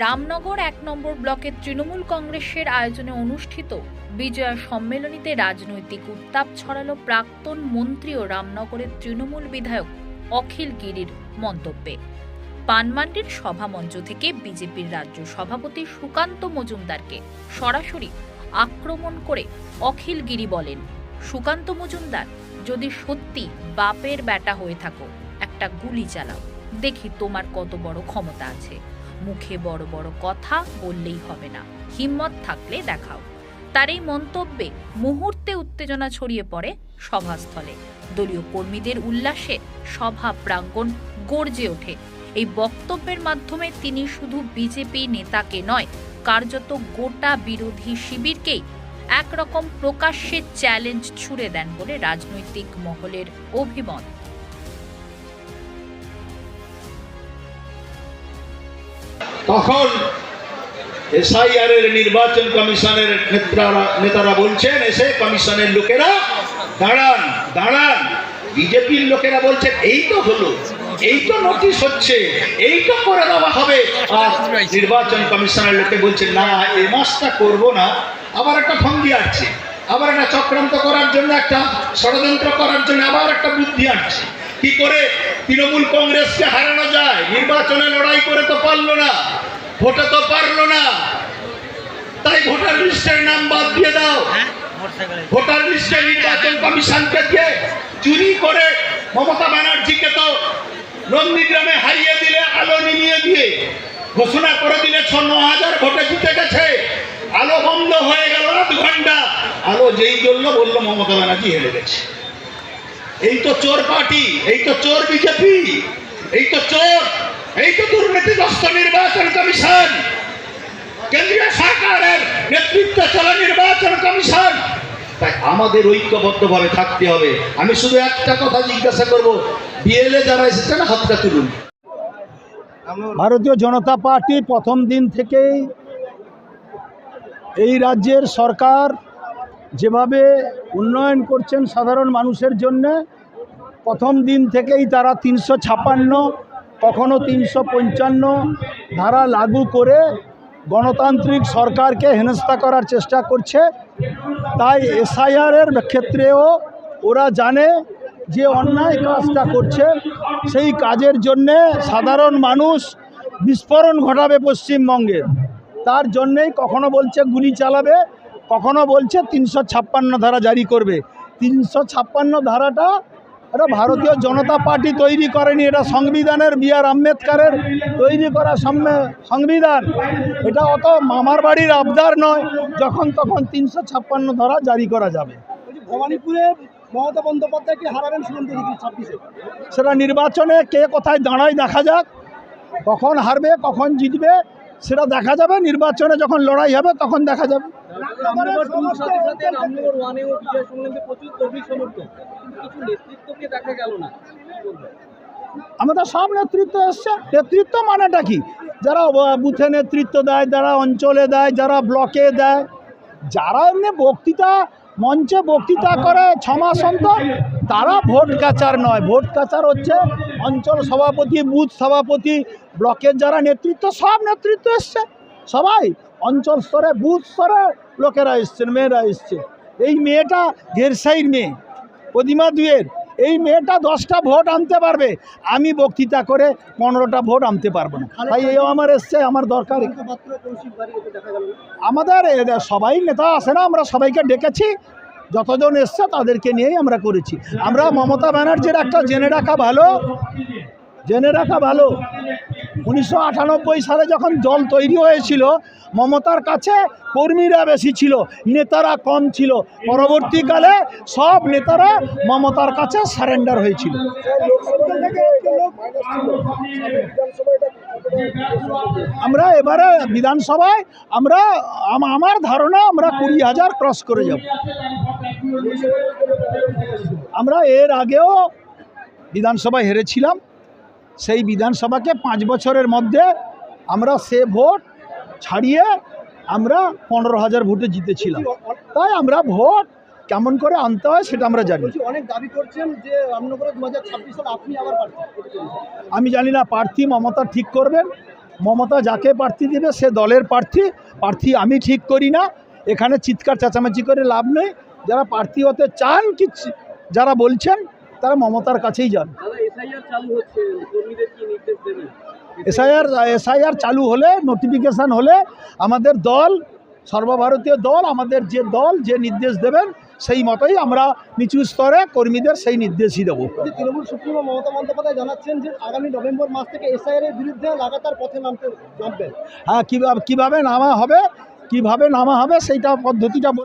রামনগর ১ নম্বর ব্লকের তৃণমূল কংগ্রেসের আয়োজনে অনুষ্ঠিত বিজয়া সম্মেলনীতে রাজনৈতিক উত্তাপ ছড়ালো প্রাক্তন মন্ত্রী ও রামনগরের তৃণমূল বিধায়ক অখিল গিরির মন্তব্যে। পানমান্ডির সভামঞ্চ থেকে বিজেপির রাজ্য সভাপতি সুকান্ত মজুমদারকে সরাসরি আক্রমণ করে অখিল গিরি বলেন, সুকান্ত মজুমদার, যদি সত্যি বাপের বেটা হয়ে থাকো একটা গুলি চালাও, দেখি তোমার কত বড় ক্ষমতা আছে। মুখে বড় বড় কথা বললেই হবে না, হিম্মত থাকলে দেখাও। তার এই মন্তব্যে মুহূর্তে উত্তেজনা ছড়িয়ে পড়ে সভাস্থলে। দলীয় কর্মীদের উল্লাসে সভা প্রাঙ্গণ গর্জে ওঠে। এই বক্তব্যের মাধ্যমে তিনি শুধু বিজেপি নেতাকে নয়, কার্যত গোটা বিরোধী শিবিরকেই একরকম প্রকাশ্যে চ্যালেঞ্জ ছুড়ে দেন বলে রাজনৈতিক মহলের অভিমত। তখন এসআইআর এর নির্বাচন কমিশনের নেতারা বলছেন, এসে কমিশনের লোকেরা দাঁড়ান দাঁড়ান, বিজেপির লোকেরা বলছেন এই তো হলো, এই তো নোটিশ হচ্ছে, এই তো করে দেওয়া হবে। আর নির্বাচন কমিশনের লোকে বলছেন না, এই মাসটা করবো না, আবার একটা ফন্দি আসছে, আবার একটা চক্রান্ত করার জন্য, একটা ষড়যন্ত্র করার জন্য আবার একটা বুদ্ধি আসছে। কি করে তৃণমূল কংগ্রেসকে হারানো যায়? নির্বাচনে লড়াই করে তো পারলো না, ভোটে তো পারলো না, তাই ভোটার লিস্টের নাম বাদ দিয়ে দাও। ভোটার লিস্টে নির্বাচন কমিশনকে দিয়ে চুরি করে মমতা ব্যানার্জিকে তো নন্দীগ্রামে হারিয়ে দিলে, আলো নিভিয়ে দিয়ে ঘোষণা করে দিলে ৬-৯ হাজার ভোটে জিতে গেছে। আলো বন্ধ হয়ে গেল ৮ ঘন্টা, আলো যেই জ্বললো বললো মমতা ব্যানার্জি হেরে গেছে। এই তো চোর পার্টি, এই তো চোর বিজেপি, এই তো চোর, এই তো দুর্নীতিগ্রস্ত নির্বাচন কমিশন, কেন্দ্রীয় সরকারের নেতৃত্বে চলা নির্বাচন কমিশন। তাই আমাদের ঐক্যবদ্ধভাবে থাকতে হবে। আমি শুধু একটা কথা জিজ্ঞাসা করব, বিএলএ যারা এসেছেন হাতটা তুলুন। ভারতীয় জনতা পার্টি প্রথম দিন থেকেই এই রাজ্যের সরকার যেভাবে উন্নয়ন করছেন সাধারণ মানুষের জন্য, প্রথম দিন থেকেই তারা ৩৫৬, কখনো ৩৫৫ ধারা লাগু করে গণতান্ত্রিক সরকারকে হেনস্থা করার চেষ্টা করছে। তাই এসআইআরের ক্ষেত্রেও ওরা জানে যে অন্যায় কাজটা করছে, সেই কাজের জন্যে সাধারণ মানুষ বিস্ফোরণ ঘটাবে পশ্চিমবঙ্গের। তার জন্যেই কখনো বলছে গুলি চালাবে, কখনো বলছে ৩৫৬ ধারা জারি করবে। ৩৫৬ ধারাটা এটা ভারতীয় জনতা পার্টি তৈরি করেনি, এটা সংবিধানের বি.আর. আম্বেদকরের তৈরি করা সংবিধান। এটা অত মামার বাড়ির আবদার নয়, যখন তখন ৩৫৬ ধারা জারি করা যাবে। ভবানীপুরে মমতা বন্দ্যোপাধ্যায়কে হারাবেন শুনতে দেখি ২৬-এ। সেটা নির্বাচনে কে কোথায় দাঁড়ায় দেখা যাক, কখন হারবে কখন জিতবে সেটা দেখা যাবে। নির্বাচনে যখন লড়াই হবে তখন দেখা যাবে। আমাদের সব নেতৃত্ব এসছে। নেতৃত্ব মানেটা কি? যারা বুথে নেতৃত্ব দেয়, যারা অঞ্চলে দেয়, যারা ব্লকে দেয়, যারা এমনি বক্তৃতা মঞ্চে বক্তৃতা করে ৬ মাস অন্তর, তারা ভোট কাচার নয়। ভোট কাচার হচ্ছে অঞ্চল সভাপতি, বুথ সভাপতি, ব্লকের যারা নেতৃত্ব, সব নেতৃত্ব এসছে। সবাই অঞ্চল স্তরে, বুথ স্তরে লোকেরা এসছেন, মেয়েরা এসছে। এই মেয়েটা ঘেরসাইর মেয়ে, প্রতিমা দুয়ের, এই মেয়েটা 10টা ভোট আনতে পারবে, আমি বক্তৃতা করে 15টা ভোট আনতে পারবো না। তাই এও আমার এসছে, আমার দরকার। আমাদের সবাই নেতা আসে না, আমরা সবাইকে ডেকেছি, যতজন এসছে তাদেরকে নিয়েই আমরা করেছি। আমরা মমতা ব্যানার্জির একটা জেনে রাখা ভালো 1998 সালে যখন দল তৈরি হয়েছিল, মমতার কাছে কর্মীরা বেশি ছিল, নেতারা কম ছিল। পরবর্তীকালে সব নেতারা মমতার কাছে সারেন্ডার হয়েছিল। আমরা এবারে বিধানসভায় আমার ধারণা আমরা 20,000 ক্রস করে যাব। আমরা এর আগেও বিধানসভায় হেরেছিলাম, সেই বিধানসভাকে 5 বছরের মধ্যে আমরা সে ভোট ছাড়িয়ে আমরা 15,000 ভোটে জিতেছিলাম। তাই আমরা ভোট কেমন করে আনতে হয় সেটা আমরা জানি। অনেক দাবি করছেন যে রামনগরে 2026 সালে আপনি আবার প্রার্থী। আমি জানি না, প্রার্থী মমতা ঠিক করবেন। মমতা যাকে প্রার্থী দেবে সে দলের প্রার্থী আমি ঠিক করি না। এখানে চিৎকার চেঁচামেচি করে লাভ নেই। যারা প্রার্থী হতে চান কি যারা বলছেন তারা মমতার কাছেই যান। এসআইআর চালু হলে, নোটিফিকেশান হলে আমাদের দল, সর্বভারতীয় দল, আমাদের যে দল যে নির্দেশ দেবেন সেই মতোই আমরা নিচু স্তরে কর্মীদের সেই নির্দেশই দেবো। তৃণমূল সুপ্রিমো মমতা বন্দ্যোপাধ্যায় জানাচ্ছেন যে আগামী নভেম্বর মাস থেকে এসআইআর এর বিরুদ্ধে লাগাতার পথে নামবেন। হ্যাঁ, কীভাবে নামা হবে সেইটা পদ্ধতিটা